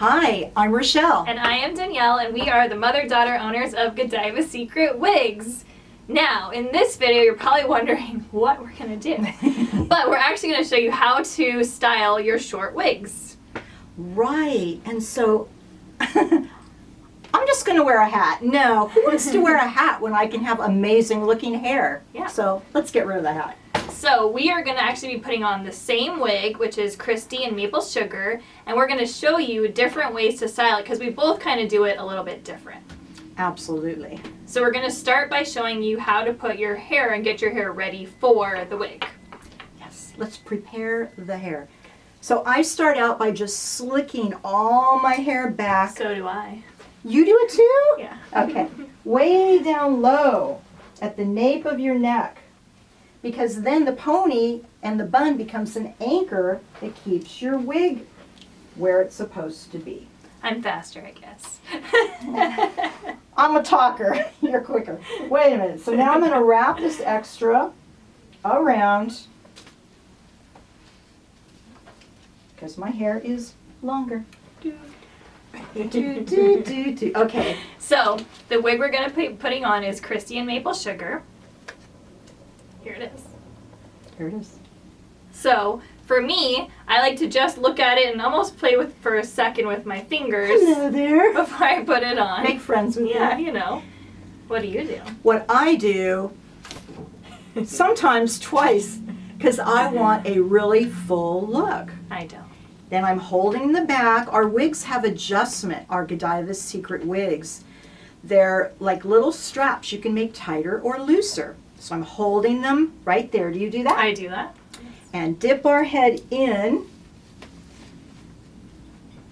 Hi, I'm Rochelle. And I am Danielle, and we are the mother-daughter owners of Godiva Secret Wigs. Now, in this video, you're probably wondering what we're going to do. But we're actually going to show you how to style your short wigs. Right, and so I'm just going to wear a hat. No, who wants to wear a hat when I can have amazing looking hair? Yeah. So let's get rid of the hat. So we are going to actually be putting on the same wig, which is Christy and Maple Sugar, and we're going to show you different ways to style it because we both kind of do it a little bit different. Absolutely. So we're going to start by showing you how to put your hair and get your hair ready for the wig. Yes, let's prepare the hair. So I start out by just slicking all my hair back. So do I. You do it too? Yeah. Okay. Way down low at the nape of your neck. Because then the pony and the bun becomes an anchor that keeps your wig where it's supposed to be. I'm faster, I guess. I'm a talker. You're quicker. Wait a minute. So now I'm going to wrap this extra around because my hair is longer. Okay. So the wig we're going to be putting on is Christy and Maple Sugar. Here it is. Here it is. So for me, I like to just look at it and almost play with for a second with my fingers. Hello there. Before I put it on. Make friends with Yeah, me. you know. What do you do? What I do, sometimes twice, because I want a really full look. I don't. Then I'm holding the back. Our wigs have adjustment, our Godiva Secret Wigs. They're like little straps you can make tighter or looser. So I'm holding them right there. Do you do that? I do that. And dip our head in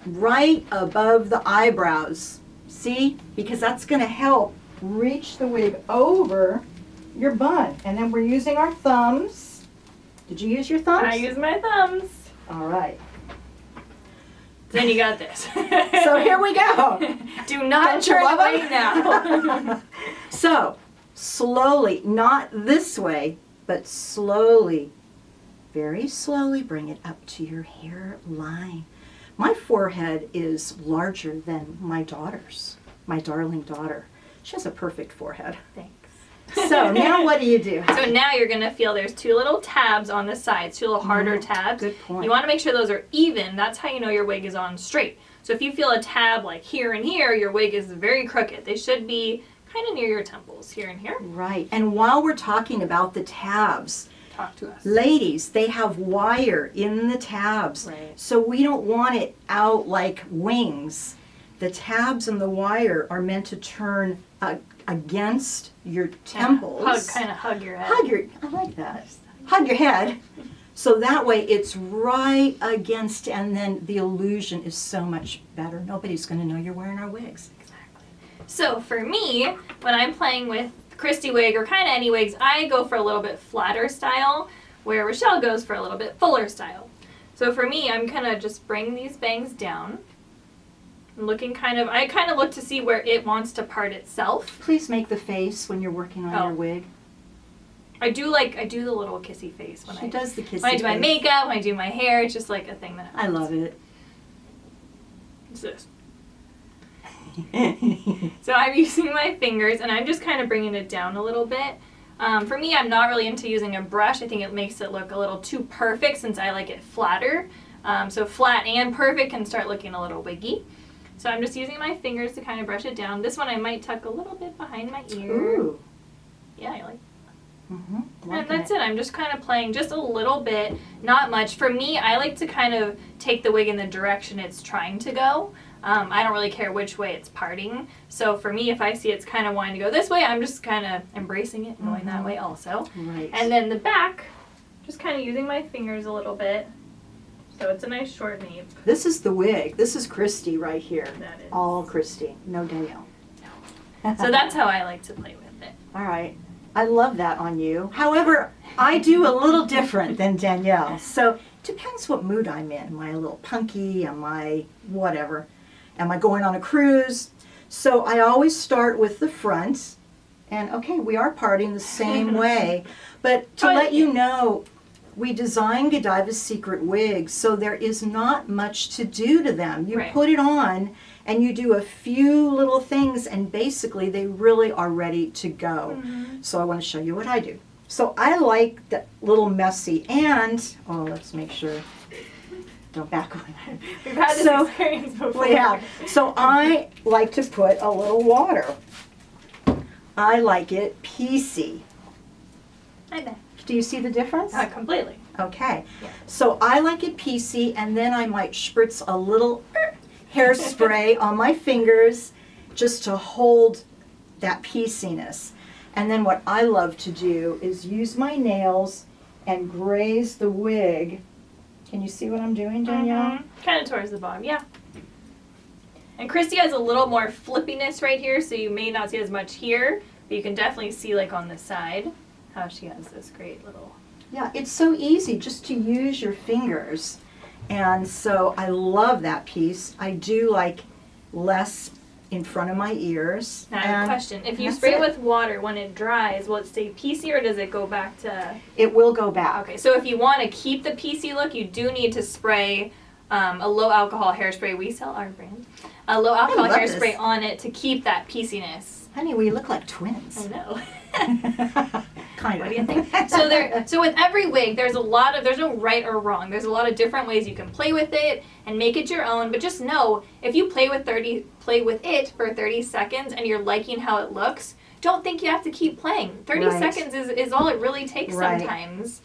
right above the eyebrows. See? Because that's going to help reach the wig over your bun. And then we're using our thumbs. Did you use your thumbs? I use my thumbs. All right. Then you got this. So here we go. Do not Don't you turn love away it? now. So slowly, not this way, but slowly, very slowly bring it up to your hairline. My forehead is larger than my daughter's, my darling daughter. She has a perfect forehead. Thanks. So now what do you do? So now you're going to feel there's two little tabs on the sides, two little harder tabs. Good point. You want to make sure those are even. That's how you know your wig is on straight. So if you feel a tab like here and here, your wig is very crooked. They should be kind of near your temples, here and here. Right. And while we're talking about the tabs, Talk to us. ladies, they have wire in the tabs. Right. So we don't want it out like wings. The tabs and the wire are meant to turn against your temples. Kind of hug your head. I like that. Hug your head. So that way it's right against, and then the illusion is so much better. Nobody's going to know you're wearing our wigs. Exactly. So for me, when I'm playing with Christy wig or kind of any wigs, I go for a little bit flatter style, where Rochelle goes for a little bit fuller style. So for me, I'm kind of just bring these bangs down. I'm looking I kind of look to see where it wants to part itself. Please make the face when you're working on your wig. I do the little kissy face when She does the kissy when I do my face. makeup, when I do my hair. It's just like a thing that happens. I love it. It's this. So I'm using my fingers and I'm just kind of bringing it down a little bit. For me, I'm not really into using a brush. I think it makes it look a little too perfect since I like it flatter. So flat and perfect can start looking a little wiggy. So I'm just using my fingers to kind of brush it down. This one I might tuck a little bit behind my ear. Ooh. Yeah, I like Mm-hmm. And that's it. I'm just kind of playing just a little bit, not much. For me, I like to kind of take the wig in the direction it's trying to go. I don't really care which way it's parting. So for me, if I see it's kind of wanting to go this way, I'm just kind of embracing it and going that way also. Right. And then the back, just kind of using my fingers a little bit. So it's a nice short nape. This is the wig. This is Christy right here. That is. All Christy. No Danielle. So that's how I like to play with it. All right. I love that on you. However, I do a little different than Danielle. So it depends what mood I'm in. Am I a little punky? Am I whatever? Am I going on a cruise? So I always start with the front. And okay, we are parting the same way. But to let you know, we designed Godiva's Secret wigs, so there is not much to do to them. You Right. put it on and you do a few little things and basically they really are ready to go. Mm-hmm. So I want to show you what I do. So I like the little messy and, oh, let's make sure, don't back away. We've had this So, experience before. Yeah, so I like to put a little water. I like it piecey. I bet. Do you see the difference? Completely. Okay, Yeah. so I like it piecey, and then I might spritz a little hairspray on my fingers just to hold that pieciness. And then what I love to do is use my nails and graze the wig. Can you see what I'm doing, Danielle? Kind of towards the bottom, yeah. And Christy has a little more flippiness right here, so you may not see as much here, but you can definitely see like on the side how she has this great little... Yeah, it's so easy just to use your fingers. And so I love that piece. I do like less in front of my ears. Now I have a question. If you that's spray it it. with water, when it dries, will it stay piecey or does it go back to... It will go back. Okay, so if you want to keep the piecey look, you do need to spray a low alcohol hairspray. We sell our brand. A low alcohol love hairspray this. on it to keep that pieciness. Honey, we look like twins. I know. Kind What of. do you think? So with every wig, there's no right or wrong. There's a lot of different ways you can play with it and make it your own. But just know, if you play with it for 30 seconds and you're liking how it looks, don't think you have to keep playing. 30 Right. seconds is all it really takes Right. sometimes.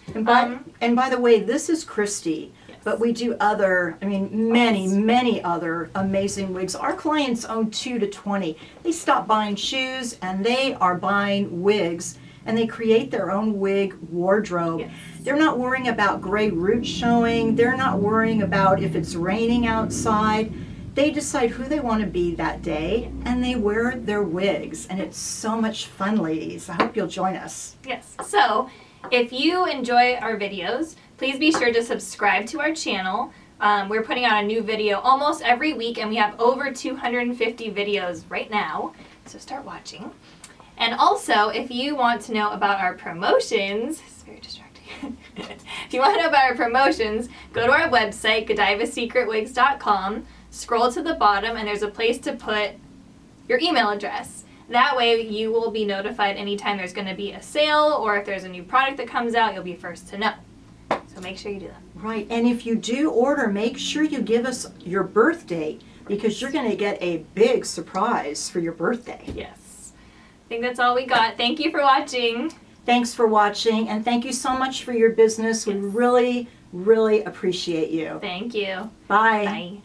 And by the way, this is Christy. Yes. But we do many other amazing wigs. Our clients own 2 to 20. They stop buying shoes and they are buying wigs, and they create their own wig wardrobe. Yes. They're not worrying about gray roots showing. They're not worrying about if it's raining outside. They decide who they want to be that day and they wear their wigs. And it's so much fun, ladies. I hope you'll join us. Yes. So if you enjoy our videos, please be sure to subscribe to our channel. We're putting out a new video almost every week, and we have over 250 videos right now. So start watching. And also, if you want to know about our promotions, it's very distracting. If you want to know about our promotions, go to our website, godivasecretwigs.com, scroll to the bottom, and there's a place to put your email address. That way you will be notified anytime there's going to be a sale, or if there's a new product that comes out, you'll be first to know. So make sure you do that. Right, and if you do order, make sure you give us your birth date because you're going to get a big surprise for your birthday. Yes. I think that's all we got. Thank you for watching. Thanks for watching, and thank you so much for your business. We Yes. really, really appreciate you. Thank you. Bye. Bye.